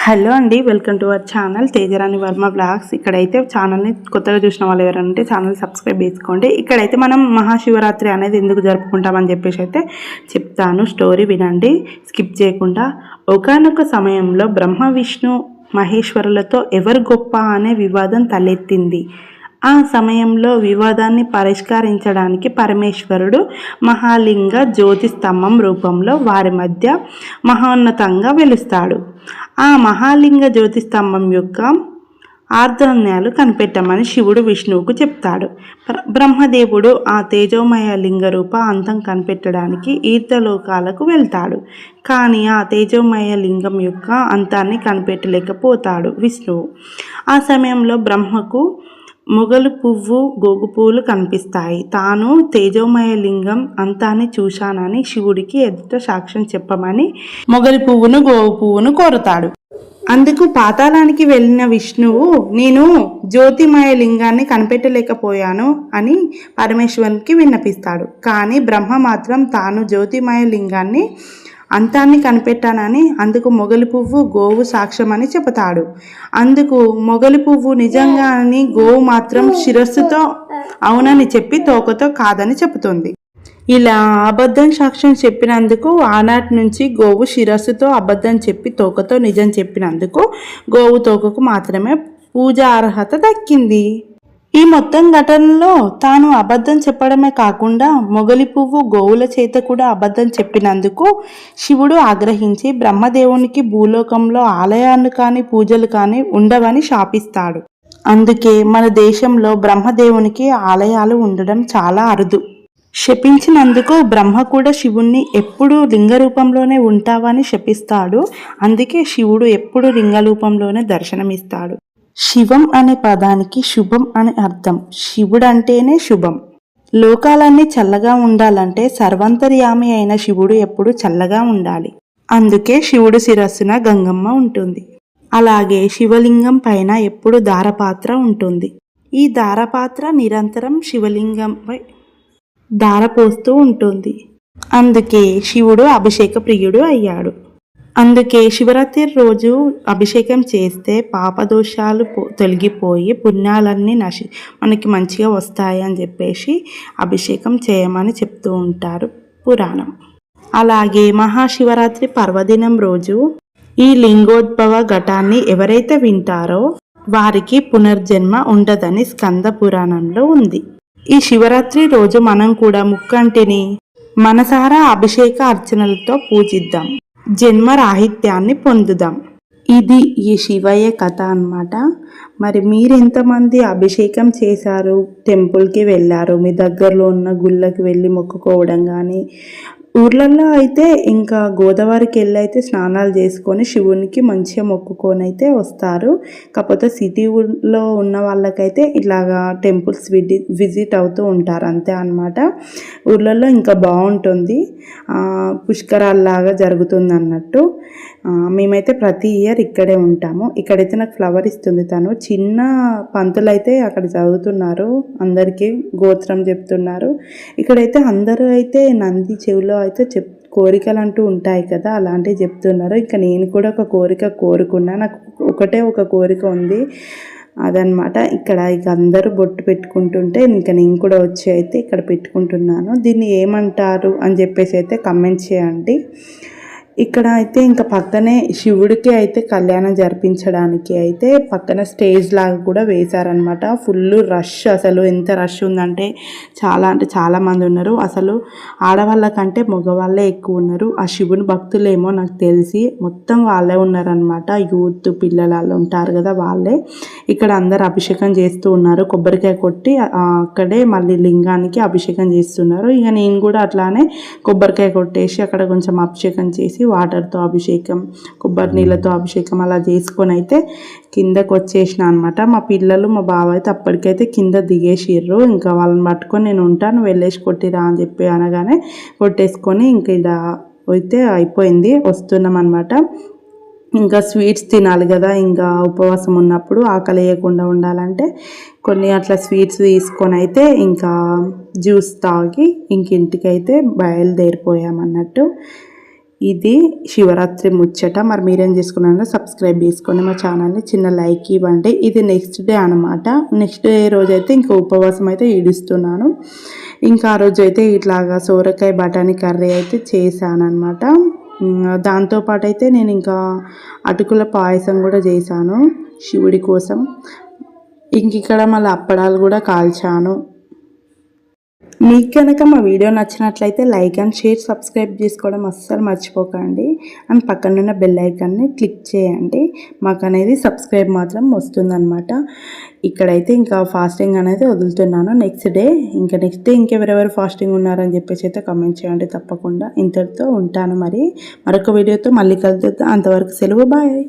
Hello అండి, welcome to our channel Tejarani Varma blogs. ఇక్కడైతే ఛానల్ని కొత్తగా చూసిన వాళ్ళు ఎవరంటే ఛానల్ సబ్స్క్రైబ్ చేసుకోండి. ఇక్కడైతే మనం మహాశివరాత్రి అనేది ఎందుకు జరుపుకుంటామని చెప్పేసి అయితే చెప్తాను. స్టోరీ వినండి స్కిప్ చేయకుండా. ఒకానొక సమయంలో బ్రహ్మ విష్ణు మహేశ్వరులతో ఎవరు గొప్ప అనే వివాదం తలెత్తింది. ఆ సమయంలో వివాదాన్ని పరిష్కరించడానికి పరమేశ్వరుడు మహాలింగ జ్యోతి స్తంభం రూపంలో వారి మధ్య మహోన్నతంగా వెలుస్తాడు. ఆ మహాలింగ జ్యోతి స్తంభం యొక్క ఆర్ధన్యాలు కనిపెట్టమని శివుడు విష్ణువుకు చెప్తాడు. బ్రహ్మదేవుడు ఆ తేజోమయ లింగ రూప అంతం కనిపెట్టడానికి ఈర్ధలోకాలకు వెళ్తాడు. కానీ ఆ తేజోమయ లింగం యొక్క అంతాన్ని కనిపెట్టలేకపోతాడు విష్ణువు. ఆ సమయంలో బ్రహ్మకు మొగలు పువ్వు గోగు పువ్వులు కనిపిస్తాయి. తాను తేజోమయ లింగం అంతాన్ని చూశానని శివుడికి ఎదుట సాక్ష్యం చెప్పమని మొగలి పువ్వును గోగు పువ్వును కోరతాడు. అందుకు పాతాళానికి వెళ్ళిన విష్ణువు నేను జ్యోతిమయ లింగాన్ని కనిపెట్టలేకపోయాను అని పరమేశ్వరునికి విన్నపిస్తాడు. కానీ బ్రహ్మ మాత్రం తాను జ్యోతిమయ లింగాన్ని అంతాన్ని కనిపెట్టానని అందుకు మొగలి పువ్వు గోవు సాక్ష్యం అని చెబుతాడు. అందుకు మొగలి పువ్వు నిజంగా అని గోవు మాత్రం శిరస్సుతో అవునని చెప్పి తోకతో కాదని చెబుతుంది. ఇలా అబద్ధం సాక్ష్యం చెప్పినందుకు ఆనాటి నుంచి గోవు శిరస్సుతో అబద్ధం చెప్పి తోకతో నిజం చెప్పినందుకు గోవు తోకకు మాత్రమే పూజా అర్హత దక్కింది. ఈ మొత్తం ఘటనలో తాను అబద్ధం చెప్పడమే కాకుండా మొగలి పువ్వు గోవుల చేత కూడా అబద్ధం చెప్పినందుకు శివుడు ఆగ్రహించి బ్రహ్మదేవునికి భూలోకంలో ఆలయాలు కానీ పూజలు కానీ ఉండవని శాపిస్తాడు. అందుకే మన దేశంలో బ్రహ్మదేవునికి ఆలయాలు ఉండడం చాలా అరుదు. శపించినందుకు బ్రహ్మ కూడా శివుణ్ణి ఎప్పుడు లింగ రూపంలోనే ఉంటావని శపిస్తాడు. అందుకే శివుడు ఎప్పుడు లింగ రూపంలోనే దర్శనమిస్తాడు. శివం అనే పదానికి శుభం అని అర్థం. శివుడు అంటేనే శుభం. లోకాలన్నీ చల్లగా ఉండాలంటే సర్వాంతర్యామి అయిన శివుడు ఎప్పుడు చల్లగా ఉండాలి. అందుకే శివుడు శిరస్సున గంగమ్మ ఉంటుంది. అలాగే శివలింగం పైన ఎప్పుడు దారపాత్ర ఉంటుంది. ఈ దారపాత్ర నిరంతరం శివలింగంపై దారపోస్తూ ఉంటుంది. అందుకే శివుడు అభిషేక ప్రియుడు అయ్యాడు. అందుకే శివరాత్రి రోజు అభిషేకం చేస్తే పాపదోషాలు తొలగిపోయి పుణ్యాలన్నీ మనకి మంచిగా వస్తాయి అని చెప్పేసి అభిషేకం చేయమని చెప్తూ ఉంటారు పురాణం. అలాగే మహాశివరాత్రి పర్వదినం రోజు ఈ లింగోద్భవ ఘటాన్ని ఎవరైతే వింటారో వారికి పునర్జన్మ ఉండదని స్కంద పురాణంలో ఉంది. ఈ శివరాత్రి రోజు మనం కూడా ముక్కంటిని మనసారా అభిషేక అర్చనలతో పూజిద్దాం. జన్మ రాహిత్యాన్ని పొందుదాం. ఇది ఈ శివయ్య కథ అన్నమాట. మరి మీరెంతమంది అభిషేకం చేశారు, టెంపుల్కి వెళ్ళారు, మీ దగ్గరలో ఉన్న గుళ్ళకి వెళ్ళి మొక్కుకోవడం కానీ, ఊర్లలో అయితే ఇంకా గోదావరికి వెళ్ళి అయితే స్నానాలు చేసుకొని శివునికి మంచిగా మొక్కుకొని అయితే వస్తారు. కాకపోతే సిటీలో ఉన్న వాళ్ళకైతే ఇలాగా టెంపుల్స్ విజిట్ అవుతూ ఉంటారు అంతే అన్నమాట. ఊర్లలో ఇంకా బాగుంటుంది, పుష్కరాల్లాగా జరుగుతుంది అన్నట్టు. మేమైతే ప్రతి ఇయర్ ఇక్కడే ఉంటాము. ఇక్కడైతే నాకు ఫ్లవర్ ఇస్తుంది తను. చిన్న పంతులు అయితే అక్కడ చదువుతున్నారు, అందరికీ గోత్రం చెప్తున్నారు. ఇక్కడైతే అందరూ అయితే నంది చెవిలో అయితే కోరికలు అంటూ ఉంటాయి కదా, అలాంటివి చెప్తున్నారు. ఇంకా నేను కూడా ఒక కోరిక కోరుకున్నా. నాకు ఒకటే ఒక కోరిక ఉంది అదనమాట. ఇక్కడ ఇక అందరూ బొట్టు పెట్టుకుంటుంటే ఇంకా నేను కూడా వచ్చి అయితే ఇక్కడ పెట్టుకుంటున్నాను. దీన్ని ఏమంటారు అని చెప్పేసి అయితే కమెంట్ చేయండి. ఇక్కడ అయితే ఇంకా పక్కనే శివుడికి అయితే కళ్యాణం జరిపించడానికి అయితే పక్కన స్టేజ్ లాగా కూడా వేశారనమాట. ఫుల్ రష్, అసలు ఎంత రష్ ఉందంటే చాలా మంది ఉన్నారు. అసలు ఆడవాళ్ళ కంటే మగవాళ్ళే ఎక్కువ ఉన్నారు. ఆ శివుని భక్తులేమో నాకు తెలిసి మొత్తం వాళ్ళే ఉన్నారనమాట. యూత్ పిల్లలు వాళ్ళు ఉంటారు కదా, వాళ్ళే ఇక్కడ అందరు అభిషేకం చేస్తూ ఉన్నారు. కొబ్బరికాయ కొట్టి అక్కడే మళ్ళీ లింగానికి అభిషేకం చేస్తున్నారు. ఇక నేను కూడా అట్లానే కొబ్బరికాయ కొట్టేసి అక్కడ కొంచెం అభిషేకం చేసి వాటర్తో అభిషేకం, కొబ్బరి నీళ్ళతో అభిషేకం అలా చేసుకొని అయితే కిందకు వచ్చేసిన అనమాట. మా పిల్లలు మా బావ అయితే అప్పటికైతే కింద దిగేసిర్రు. ఇంకా వాళ్ళని పట్టుకొని నేను ఉంటాను వెళ్ళేసి కొట్టిరా అని చెప్పి అనగానే కొట్టేసుకొని ఇంకా ఇలా అయితే అయిపోయింది. వస్తున్నాం అనమాట. ఇంకా స్వీట్స్ తినాలి కదా, ఇంకా ఉపవాసం ఉన్నప్పుడు ఆకలి వేయకుండా ఉండాలంటే కొన్ని అట్లా స్వీట్స్ తీసుకొని అయితే ఇంకా జ్యూస్ తాగి ఇంకింటికైతే బయలుదేరిపోయామన్నట్టు. ఇది శివరాత్రి ముచ్చట. మరి మీరేం చేసుకున్నారో సబ్స్క్రైబ్ చేసుకోండి, మా ఛానల్ని చిన్న లైక్ ఇవ్వండి. ఇది నెక్స్ట్ డే అనమాట. నెక్స్ట్ డే రోజు అయితే ఇంకా ఉపవాసం అయితే ఈడుస్తున్నాను. ఇంకా ఆ రోజు అయితే ఇట్లాగా సోరకాయ బఠానీ కర్రీ అయితే చేశాను అనమాట. దాంతోపాటు అయితే నేను ఇంకా అటుకుల పాయసం కూడా చేశాను శివుడి కోసం. ఇంక ఇక్కడ మళ్ళీ అప్పడాలు కూడా కాల్చాను. మీకు కనుక మా వీడియో నచ్చినట్లయితే లైక్ అండ్ షేర్, సబ్స్క్రైబ్ చేసుకోవడం అస్సలు మర్చిపోకండి. అండ్ పక్కనున్న బెల్ ఐకాన్ని క్లిక్ చేయండి. మాకు అనేది సబ్స్క్రైబ్ మాత్రం వస్తుందన్నమాట. ఇక్కడైతే ఇంకా ఫాస్టింగ్ అనేది వదులుతున్నాను నెక్స్ట్ డే ఇంకెవరెవరు ఫాస్టింగ్ ఉన్నారని చెప్పేసి అయితే కామెంట్ చేయండి తప్పకుండా. ఇంతటితో ఉంటాను. మరి మరొక వీడియోతో మళ్ళీ కలుద్దాం. అంతవరకు సెలవు, బాయ్.